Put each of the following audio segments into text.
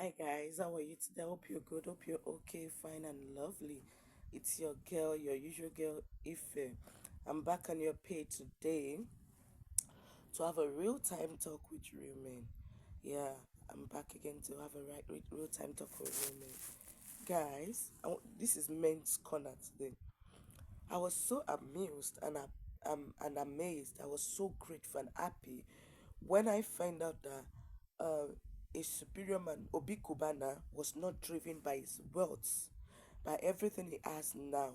Hi guys, how are you today? I hope you're good. Hope you're okay, fine and lovely. It's your girl, your usual girl, Ife. I'm back on your page today to have a real time talk with real men. Yeah, I'm back again to have a real time talk with real men. Guys, this is men's corner today. I was so amused and amazed. I was so grateful and happy when I find out that uh, a superior man, Obi Kubana, was not driven by his wealth, by everything he has now.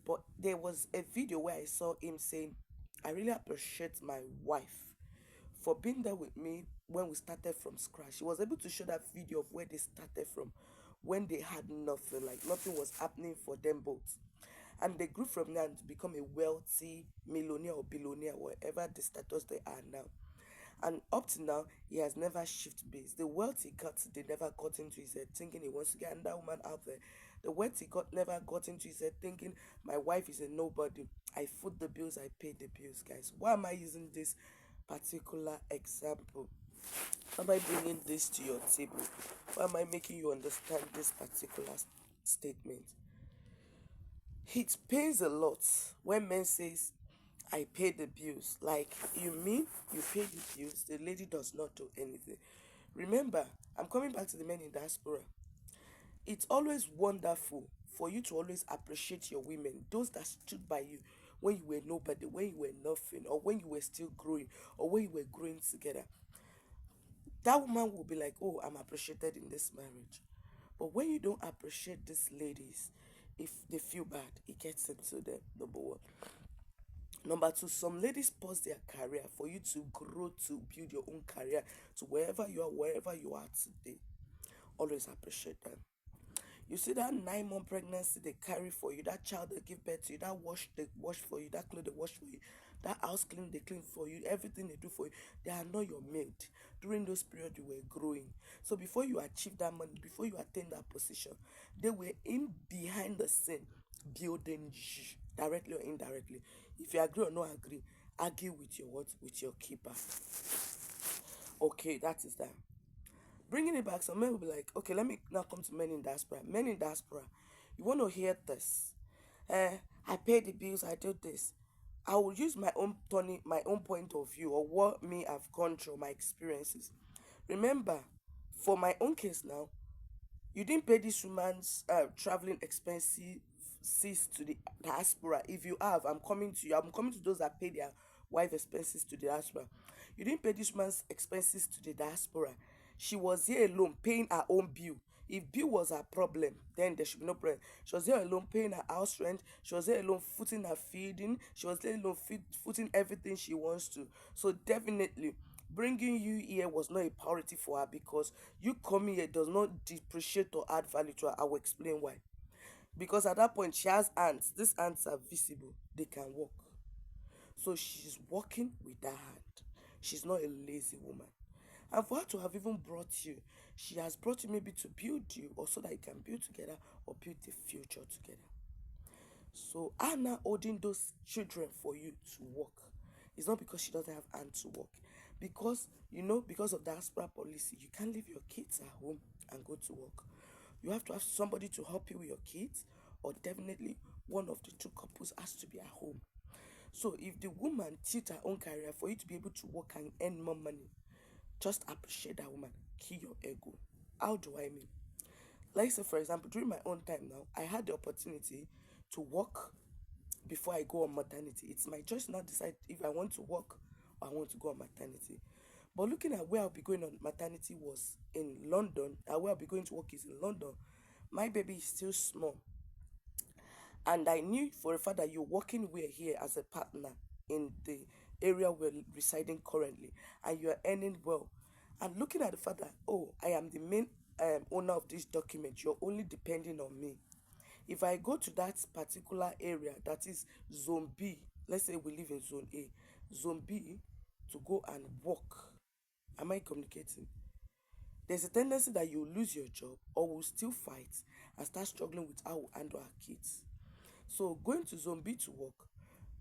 But there was a video where I saw him saying, I really appreciate my wife for being there with me when we started from scratch. He was able to show that video of where they started from, when they had nothing, like nothing was happening for them both. And they grew from there to become a wealthy millionaire or billionaire, whatever the status they are now. And up to now, he has never shifted base. The wealth he got, they never got into his head thinking he wants to get another woman out there. The wealth he got never got into his head thinking my wife is a nobody. I foot the bills, I pay the bills, guys. Why am I using this particular example? Why am I bringing this to your table? Why am I making you understand this particular statement? It pains a lot when men says, I pay the bills. Like, you mean you pay the bills, the lady does not do anything. Remember, I'm coming back to the men in diaspora. It's always wonderful for you to always appreciate your women, those that stood by you when you were nobody, when you were nothing, or when you were still growing, or when you were growing together. That woman will be like, oh, I'm appreciated in this marriage. But when you don't appreciate these ladies, if they feel bad, it gets into them, number one. Number two, some ladies pause their career for you to grow, to build your own career to wherever you are today. Always appreciate them. You see that 9 month pregnancy they carry for you, that child they give birth to you, that wash they wash for you, that clothes they wash for you, that house clean they clean for you, everything they do for you, they are not your mate. During those periods you were growing. So before you achieve that money, before you attain that position, they were in behind the scene building you directly or indirectly. If you agree or not agree, argue with your what? With your keeper. Okay, that is that. Bringing it back, some men will be like, okay, let me now come to men in diaspora. Men in diaspora, you want to hear this? I pay the bills, I do this. I will use my own Tony, my own point of view, or what me I've gone through, my experiences. Remember, for my own case now, you didn't pay this woman's traveling expenses to the diaspora. If you have, I'm coming to you. I'm coming to those that pay their wife expenses to the diaspora. You didn't pay this woman's expenses to the diaspora. She was here alone paying her own bill. If bill was her problem, then there should be no problem. She was here alone paying her house rent. She was here alone footing her feeding. She was here alone footing everything she wants to. So definitely, bringing you here was not a priority for her because you coming here does not depreciate or add value to her. I will explain why. Because at that point, she has ants. These ants are visible, they can walk. So she's working with that hand. She's not a lazy woman. And for her to have even brought you, she has brought you maybe to build you or so that you can build together or build the future together. So Anna holding those children for you to work. It's not because she doesn't have hand to work. Because, because of the diaspora policy, you can't leave your kids at home and go to work. You have to have somebody to help you with your kids, or definitely one of the two couples has to be at home. So if the woman cheat her own career for you to be able to work and earn more money, just appreciate that woman. Kill your ego. How do I mean? Like say for example, during my own time now, I had the opportunity to work before I go on maternity. It's my choice now decide if I want to work or I want to go on maternity. But looking at where I'll be going on maternity was in London, and where I'll be going to work is in London. My baby is still small. And I knew for a fact that you're working with here as a partner in the area we're residing currently, and you are earning well. And looking at the fact that, oh, I am the main owner of this document, you're only depending on me. If I go to that particular area, that is zone B, let's say we live in zone A, zone B, to go and work, am I communicating? There's a tendency that you lose your job or will still fight and start struggling with how we handle our kids. So going to zone B to work,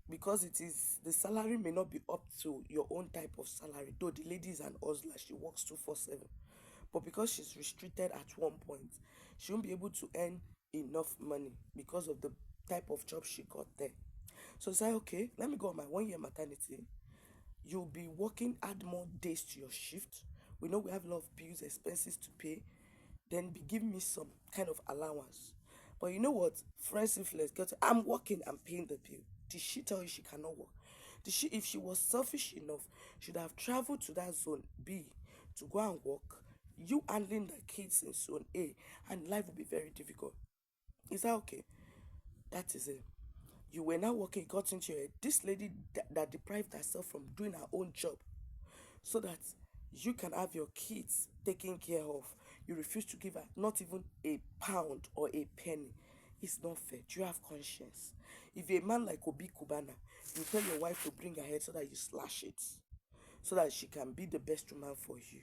because it is the salary may not be up to your own type of salary, though the lady is an hustler, she works 247. But because she's restricted at one point, she won't be able to earn enough money because of the type of job she got there. So say, okay, let me go on my 1 year maternity. You'll be working, add more days to your shift. We know we have a lot of bills, expenses to pay. Then be giving me some kind of allowance. But you know what? Friends influence, girl, I'm working, I'm paying the bill. Did she tell you she cannot work? Did she, if she was selfish enough, should have traveled to that zone B to go and work, you handling the kids in zone A, and life will be very difficult. Is that okay? That is it. You were now working, it got into your head. This lady that deprived herself from doing her own job so that you can have your kids taken care of. You refuse to give her not even a pound or a penny. It's not fair. Do you have conscience? If you're a man like Obi Kubana, you tell your wife to bring her head so that you slash it, so that she can be the best woman for you.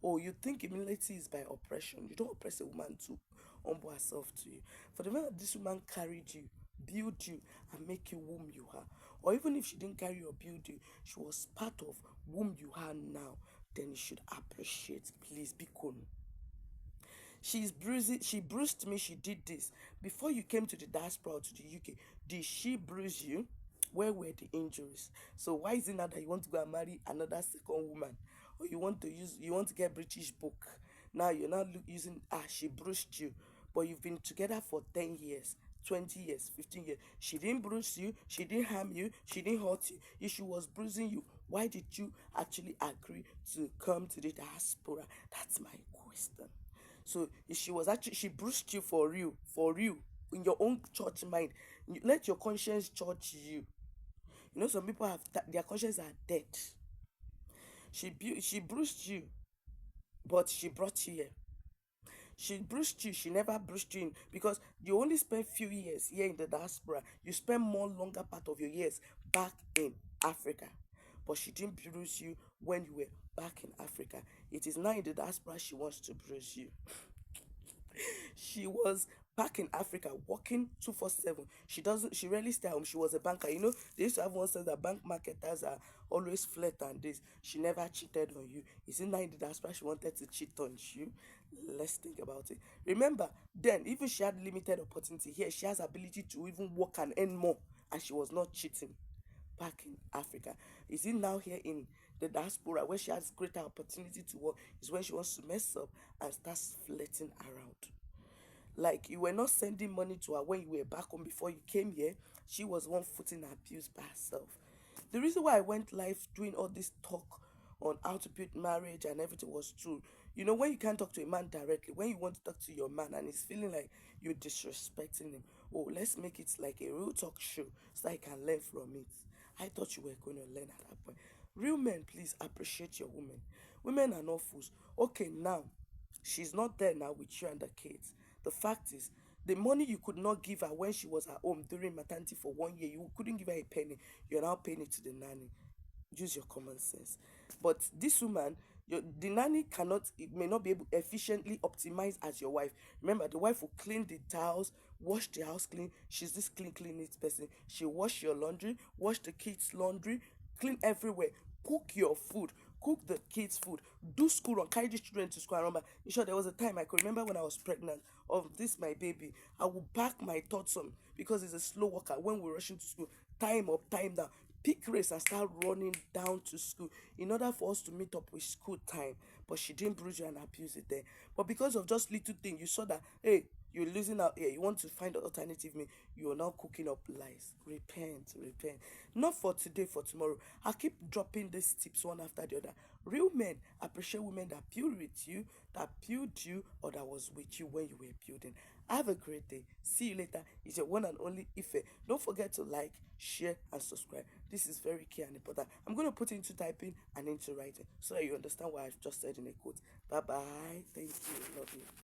Or you think humility is by oppression. You don't oppress a woman to humble herself to you. For the moment this woman carried you, build you, and make you whom you are, or even if she didn't carry or build you, she was part of whom you are now, then you should appreciate. Please be cool. She bruised me, she did this. Before you came to the diaspora to the UK, did she bruise you? Where were the injuries? So why is it now that you want to go and marry another second woman? Or you want to get British book? Now you're not using she bruised you. But you've been together for 10 years, 20 years, 15 years. She didn't bruise you, she didn't harm you, she didn't hurt you. If she was bruising you, why did you actually agree to come to the diaspora? That's my question. So if she was actually, she bruised you for real, in your own church mind. Let your conscience judge you. You know, some people have their conscience are dead. She bruised you, but she brought you here. She bruised you, she never bruised you in, because you only spend few years here in the diaspora. You spend more longer part of your years back in Africa. But she didn't bruise you when you were back in Africa. It is now in the diaspora she wants to bruise you. She was back in Africa working 247. She rarely stay home. She was a banker. You know, they used to have one sense that bank marketers are always flirt and this. She never cheated on you. Is it now in the diaspora she wanted to cheat on you? Let's think about it. Remember, then even she had limited opportunity here, she has ability to even work and earn more, and she was not cheating back in Africa. Is it now here in the diaspora where she has greater opportunity to work? Is when she wants to mess up and starts flirting around. Like you were not sending money to her when you were back home before you came here. She was one footing abuse by herself. The reason why I went live doing all this talk on how to build marriage and everything was true. You know, when you can't talk to a man directly, when you want to talk to your man and he's feeling like you're disrespecting him, oh, let's make it like a real talk show so I can learn from it. I thought you were going to learn at that point. Real men, please appreciate your women. Women are not fools. Okay, now she's not there now with you and the kids. The fact is, the money you could not give her when she was at home during maternity for 1 year, you couldn't give her a penny. You're now paying it to the nanny. Use your common sense. But this woman, the nanny it may not be able to efficiently optimize as your wife. Remember, the wife will clean the tiles, wash the house clean. She's this clean neat person. She wash your laundry, wash the kids' laundry, clean everywhere, cook your food, cook the kids' food, do school run, carry the children to school. I remember, in short, there was a time I could remember when I was pregnant of this my baby. I would pack my thoughts on because it's a slow walker when we're rushing to school. Time up, time down. Pick race and start running down to school in order for us to meet up with school time. But she didn't bruise you and abuse it there. But because of just little thing, you saw that, hey, you're losing out here. You want to find an alternative me. You're now cooking up lies. Repent, repent. Not for today, for tomorrow. I keep dropping these tips one after the other. Real men appreciate women that build with you, that build you, or that was with you when you were building. Have a great day. See you later. It's your one and only Ife. Don't forget to like, share, and subscribe. This is very key and important. I'm going to put into typing and into writing so that you understand what I've just said in a quote. Bye bye. Thank you. Love you.